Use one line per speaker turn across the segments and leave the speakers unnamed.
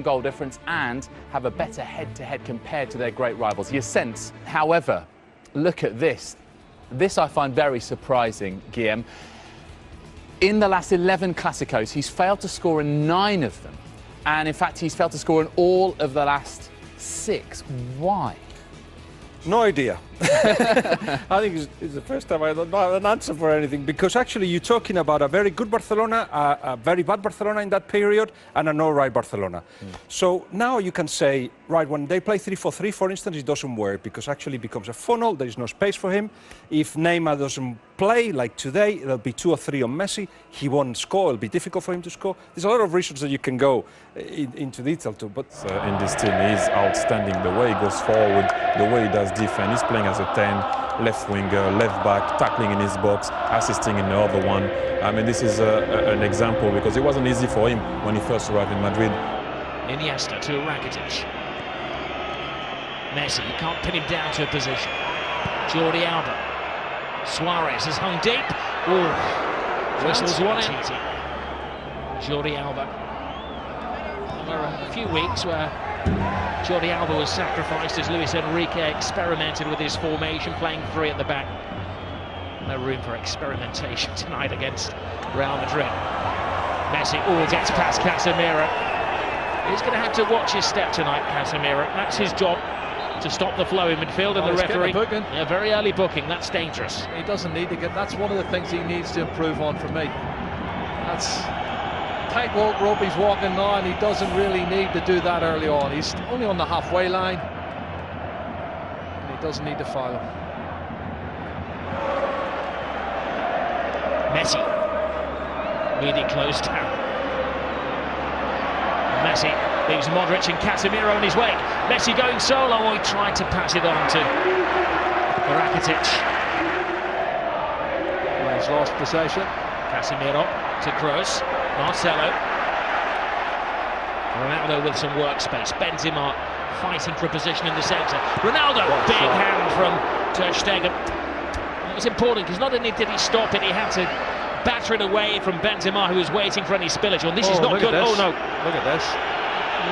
goal difference and have a better head-to-head compared to their great rivals. You sense, however, look at this. This I find very surprising, Guillaume. In the last 11 Clásicos, he's failed to score in 9 of them. And in fact, he's failed to score in all of the last 6. Why?
No idea. I think it's the first time I don't have an answer for anything, because actually you're talking about a very good Barcelona, a very bad Barcelona in that period, and an all right Barcelona. So now you can say, right, when they play 3-4-3, for instance, it doesn't work because actually it becomes a funnel, there is no space for him. If Neymar doesn't play, like today, there'll be 2 or 3 on Messi, he won't score, it'll be difficult for him to score. There's a lot of reasons that you can go into detail to, but...
in this team, he's outstanding the way he goes forward, the way he does defense. He's playing as a 10, left winger, left back, tackling in his box, assisting in the other one. I mean, this is an example because it wasn't easy for him when he first arrived in Madrid.
Iniesta to Rakitic. Messi, you can't pin him down to a position. Jordi Alba. Suarez has hung deep. Ooh, whistles one in. Jordi Alba. There were a few weeks where Jordi Alba was sacrificed as Luis Enrique experimented with his formation, playing 3 at the back. No room for experimentation tonight against Real Madrid. Messi gets past Casemiro. He's going to have to watch his step tonight, Casemiro. That's his job, to stop the flow in midfield, and the referee. A very early booking, that's dangerous.
He doesn't need to get. That's one of the things he needs to improve on for me. That's tight rope he's walking now, and he doesn't really need to do that early on. He's only on the halfway line, and he doesn't need to foul him.
Messi, really closed down. Messi leaves Modric and Casemiro on his way. Messi going solo. Oh, he tried to pass it on to Rakitic.
Well, he's lost possession.
Casemiro to Kroos. Marcelo. Ronaldo with some workspace. Benzema fighting for a position in the centre. Ronaldo, big hand from Ter Stegen. It was important because not only did he stop it, he had to batter it away from Benzema, who was waiting for any spillage. And this is not good. Oh no!
Look at this.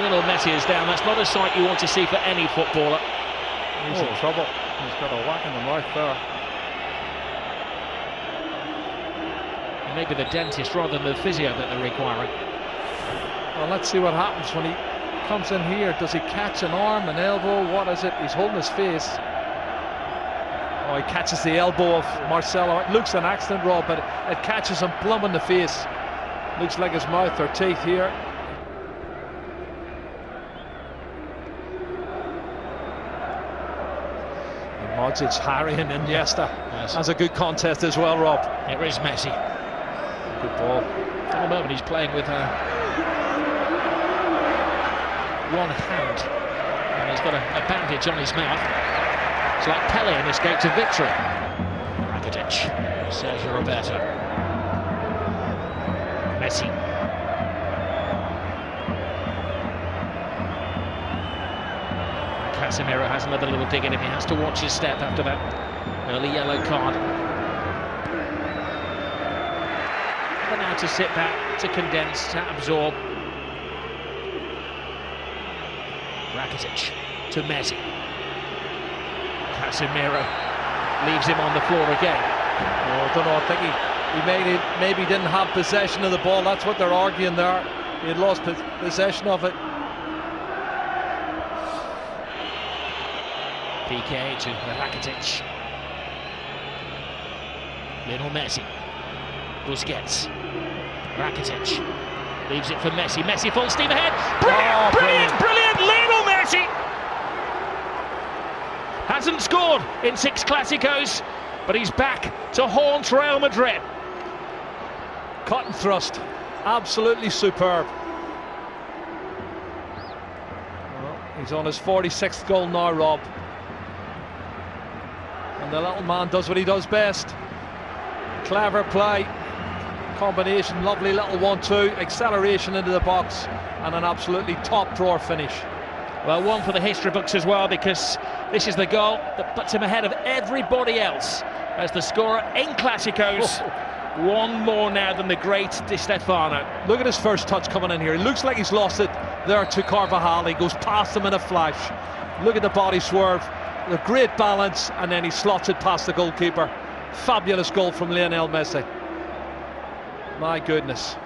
Little Messi is down. That's not a sight you want to see for any footballer.
He's in trouble. He's got a whack in the right there.
Maybe the dentist rather than the physio that they're requiring.
Well, let's see what happens when he comes in here. Does he catch an arm, an elbow? What is it? He's holding his face. Oh, he catches the elbow of Marcelo. It looks an accident, Rob, but it catches him plumb in the face. Looks like his mouth or teeth here. Modric harrying Iniesta.
Yes.
That's a good contest as well, Rob.
Here is Messi.
Good ball.
At the moment he's playing with one hand, and he's got a bandage on his mouth. It's like Pele in his gate to victory. Rakitic, Sergio Roberto. Messi. Casemiro has another little dig in him. He has to watch his step after that early yellow card. But now to sit back, to condense, to absorb. Rakitic to Messi. Casemiro leaves him on the floor again.
Oh, I don't know, I think he maybe didn't have possession of the ball. That's what they're arguing there. He had lost possession of it.
PK to Rakitic. Lionel Messi. Busquets. Rakitic. Leaves it for Messi. Messi full steam ahead. Brilliant, brilliant, brilliant! Lionel Messi! Hasn't scored in 6 Clásicos, but he's back to haunt Real Madrid.
Cut and thrust. Absolutely superb. Well, he's on his 46th goal now, Rob. And the little man does what he does best. Clever play, combination, lovely little 1-2, acceleration into the box, and an absolutely top drawer finish.
Well, one for the history books as well, because this is the goal that puts him ahead of everybody else as the scorer in Clásicos. One more now than the great Di Stefano.
Look at his first touch coming in here. It looks like he's lost it. there to Carvajal. He goes past him in a flash. Look at the body swerve, the great balance, and then he slots it past the goalkeeper. Fabulous goal from Lionel Messi. My goodness.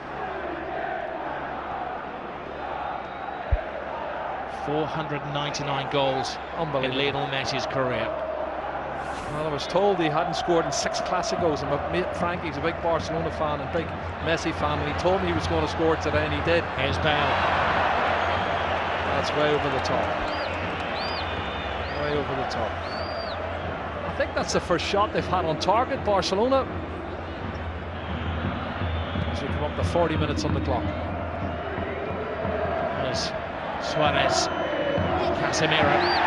499 goals in Lionel Messi's career.
Well, I was told he hadn't scored in 6 Clásicos, and my mate Frankie's a big Barcelona fan and big Messi fan, and he told me he was going to score today, and he did.
Here's Bale.
That's way over the top. Way over the top. I think that's the first shot they've had on target, Barcelona. As we come up to 40 minutes on the clock.
There's Suarez. Casemiro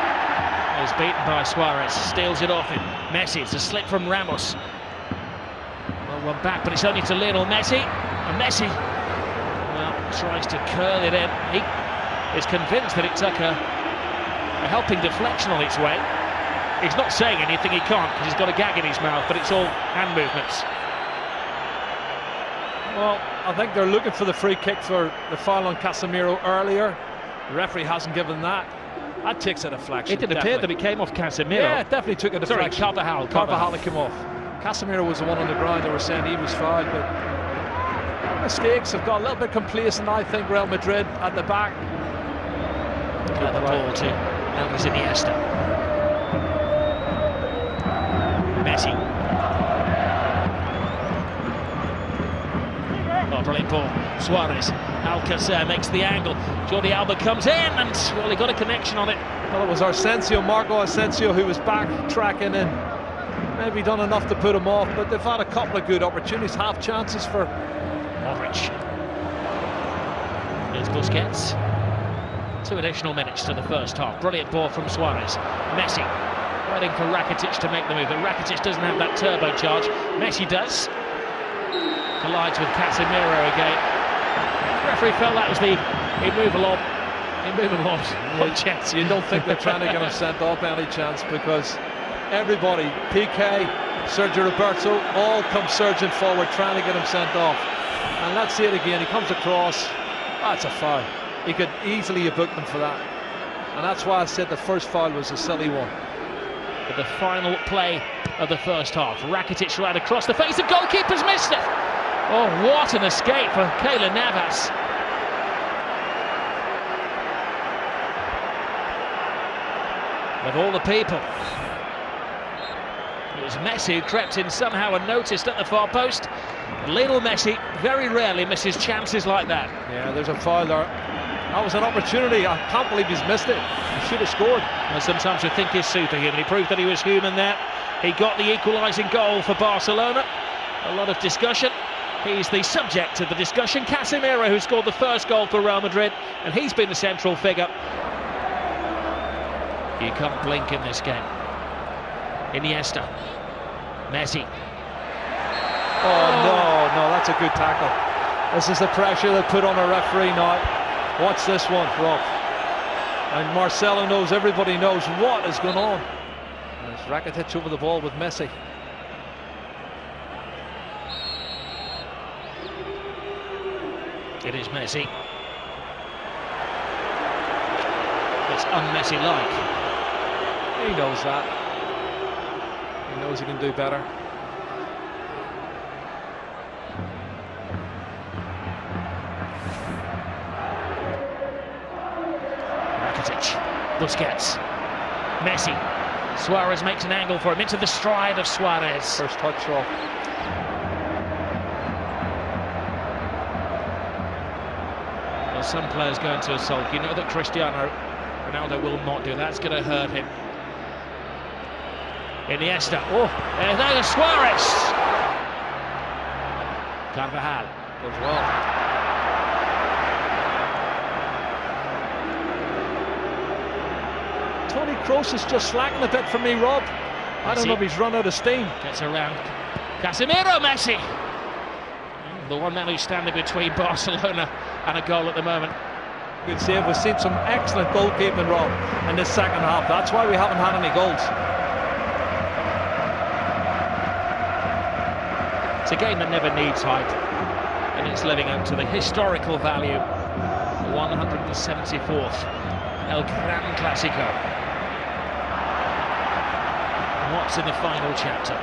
is beaten by Suarez, steals it off him. Messi, it's a slip from Ramos. Well, one back, but it's only to Lionel Messi. And Messi, well, tries to curl it in. He is convinced that it took a helping deflection on its way. He's not saying anything, he can't, because he's got a gag in his mouth, but it's all hand movements.
Well, I think they're looking for the free kick for the foul on Casemiro earlier. The referee hasn't given that. That takes a deflection.
It did appear that it came off Casemiro.
Yeah, it definitely took a deflection.
Sorry,
Carvajal came off. Casemiro was the one on the ground. They were saying he was fouled, but mistakes have got a little bit complacent, I think. Real Madrid at the back.
Got the ball to Andres Iniesta. Messi. Oh, brilliant ball. Suarez. Alcacer makes the angle. Jordi Alba comes in, and well, he got a connection on it.
Well, it was Marco Asensio, who was backtracking and maybe done enough to put him off, but they've had a couple of good opportunities, half chances for
Modric. Here's Busquets. 2 additional minutes to the first half. Brilliant ball from Suarez. Messi waiting for Rakitic to make the move, but Rakitic doesn't have that turbocharge. Messi does. Collides with Casemiro again. The referee felt that was the immovable chance.
You don't think they're trying to get him sent off any chance, because everybody, PK, Sergio Roberto, all come surging forward trying to get him sent off. And let's see it again. He comes across. That's a foul. He could easily have booked them for that. And that's why I said the first foul was a silly one.
But the final play of the first half. Rakitic right across the face of goalkeeper's missed it. Oh, what an escape for Keylor Navas. Of all the people, it was Messi who crept in somehow unnoticed at the far post. And Lionel Messi very rarely misses chances like that.
Yeah, there's a foul there. That was an opportunity. I can't believe he's missed it. He should have scored.
Well, sometimes we think he's superhuman. He proved that he was human there. He got the equalising goal for Barcelona. A lot of discussion. He's the subject of the discussion. Casemiro, who scored the first goal for Real Madrid, and he's been the central figure. You can't blink in this game. Iniesta. Messi.
Oh, no, that's a good tackle. This is the pressure they put on a referee now. Watch this one, Rob. And Marcelo knows, everybody knows what is going on. There's Rakitic over the ball with Messi.
It is Messi. It's un-Messi-like.
He knows that. He knows he can do better.
Rakitic. Busquets. Messi. Suarez makes an angle for him into the stride of Suarez.
First touch off.
Well, some players go into a sulk. You know that Cristiano Ronaldo will not do that. It's going to hurt him. Iniesta. Oh, there's Suarez. Carvajal
Goes well. Toni Kroos is just slacking a bit for me, Rob. I don't know if he's run out of steam.
Gets around. Casemiro, Messi. The one man who's standing between Barcelona and a goal at the moment.
Good save. We've seen some excellent goalkeeping, Rob, in this second half. That's why we haven't had any goals.
It's a game that never needs hype, and it's living up to the historical value. 174th El Gran Clasico. What's in the final chapter?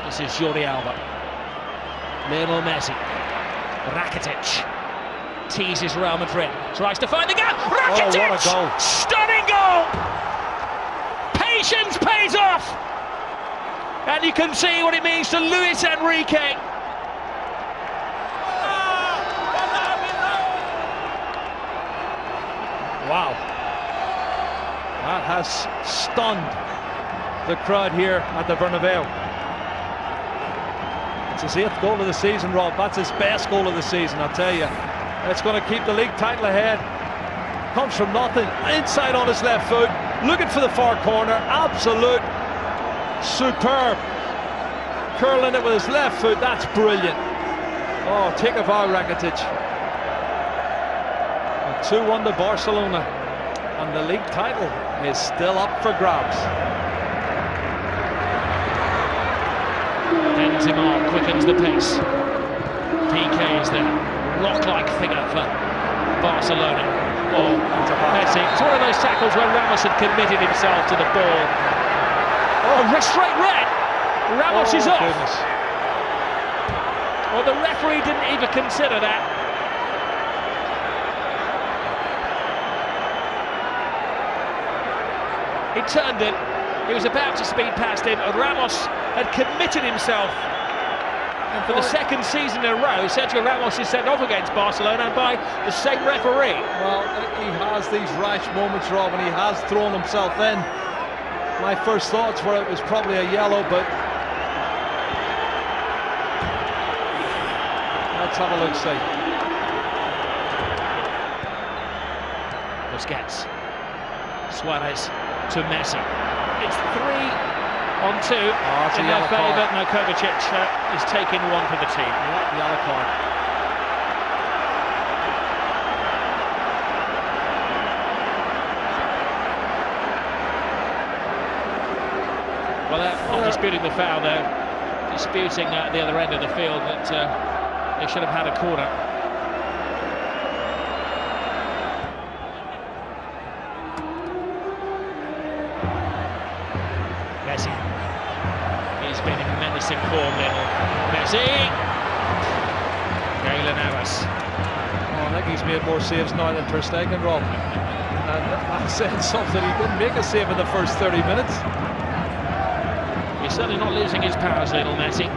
This is Jordi Alba. Lionel Messi. Rakitic teases Real Madrid. Tries to find the gap. Rakitic!
Oh, what a goal.
Stunning goal! Patience pays off! And you can see what it means to Luis Enrique.
Wow. That has stunned the crowd here at the Bernabeu. It's his 8th goal of the season, Rob. That's his best goal of the season, I'll tell you. It's going to keep the league title ahead. Comes from nothing, inside on his left foot, looking for the far corner. Absolute superb. Curling it with his left foot, that's brilliant. Oh, take a bow, Rakitic. 2-1 to Barcelona, and the league title is still up for grabs.
Benzema quickens the pace. PK is there. Rock-like figure for Barcelona. Oh, Messi. It's one of those tackles where Ramos had committed himself to the ball. Oh, straight red. Ramos is off.
Goodness.
Well, the referee didn't even consider that. He turned it. He was about to speed past him, and Ramos had committed himself. And for the second season in a row, Sergio Ramos is sent off against Barcelona by the same referee.
Well, he has these rash moments, Rob, and he has thrown himself in. My first thoughts were it was probably a yellow, but let's have a look, see.
Busquets. Suarez to Messi. It's 3-on-2 in their favour. No, Kovacic is taking one for the team.
Yeah, yellow card.
Well, they're not disputing the foul, they're disputing at the other end of the field that they should have had a corner. Messi. He's been in menacing form, Lionel Messi. Keylor Navas.
Oh, I think he's made more saves now than Ter Stegen, Rob. And I'm saying something, he didn't make a save in the first 30 minutes.
He's certainly not losing his powers, Lionel Messi.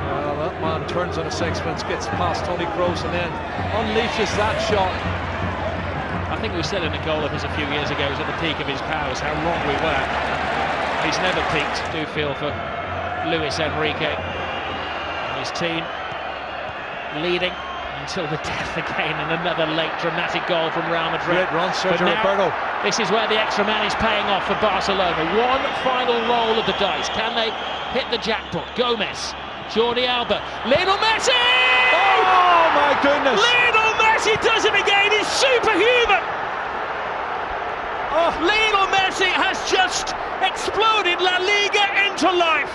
Well, that man turns on a sixpence, gets past Toni Kroos and then unleashes that shot.
I think we said in a goal of his a few years ago, he was at the peak of his powers, how wrong we were. He's never peaked, do feel for Luis Enrique. And his team leading until the death again, and another late dramatic goal from Real Madrid.
Great run, Sergio Roberto.
This is where the extra man is paying off for Barcelona. One final roll of the dice. Can they hit the jackpot? Gomez, Jordi Alba, Lionel Messi!
Oh my goodness!
Lionel Messi does it again. He's superhuman. Oh, Lionel Messi has just exploded La Liga into life.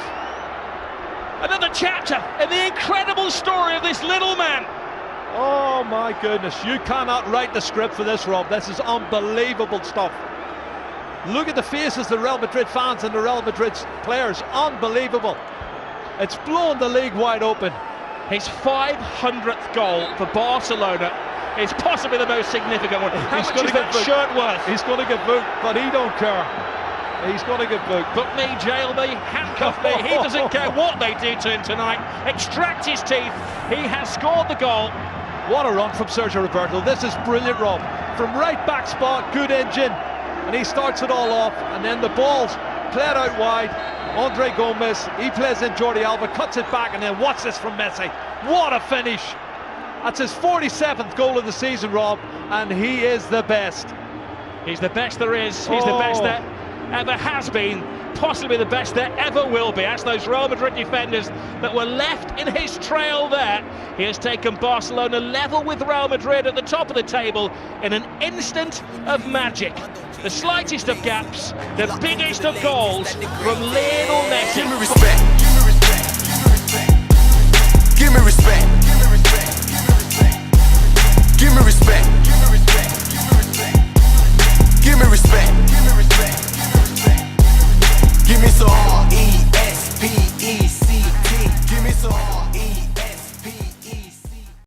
Another chapter in the incredible story of this little man.
Oh my goodness, you cannot write the script for this, Rob. This is unbelievable stuff. Look at the faces of the Real Madrid fans and the Real Madrid players. Unbelievable. It's blown the league wide open.
His 500th goal for Barcelona is possibly the most significant one. How much is that shirt worth?
He's going to get booked, but he don't care. He's going to get booked.
Book me, jail me, handcuff me. He doesn't care what they do to him tonight. Extract his teeth. He has scored the goal.
What a run from Sergio Roberto. This is brilliant, Rob. From right back spot, good engine. And he starts it all off. And then the ball's played out wide. Andre Gomez, he plays in Jordi Alba, cuts it back, and then watch this from Messi. What a finish. That's his 47th goal of the season, Rob. And he is the best.
He's the best there is. He's the best there ever has been, possibly the best there ever will be. That's those Real Madrid defenders that were left in his trail there. He has taken Barcelona level with Real Madrid at the top of the table in an instant of magic. The slightest of gaps, the biggest of goals from Lionel Messi.